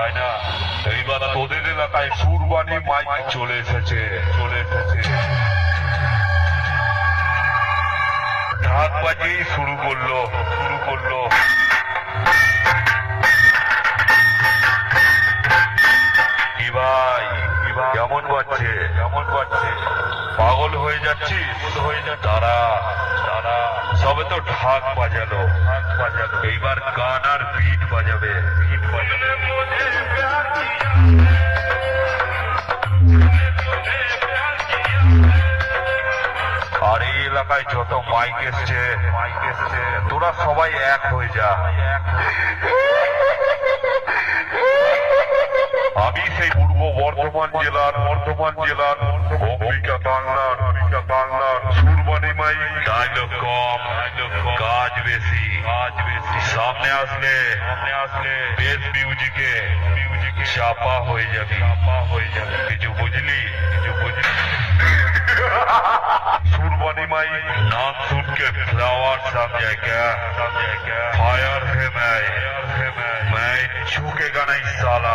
তাই না? এইবার তোদের এলাকায় কুরবানি মাইক চলে এসেছে। ঢাক বাজিয়ে শুরু করলো। কি ভাই কেমন বাজছে? পাগল হয়ে যাচ্ছিস? তারা সবে তো ঢাক বাজালো। এইবার গান আর বিট বাজাবে। আর এই এলাকায় যত মাইক এসছে তোরা সবাই এক হয়ে যা। আমি সেই পূর্ব বর্ধমান জেলার অম্বিকা বাংলার কুরবানি মাইক। ডায়লগ কম, কাজ বেশি। সামনে আসলে বেস মিউজিকে চাপা হয়ে যাবি। কিছু বুঝলি? कुर्बानी माई नाम सुन के फ्लावर समझे क्या? फायर है मैं छूकेगा नहीं साला।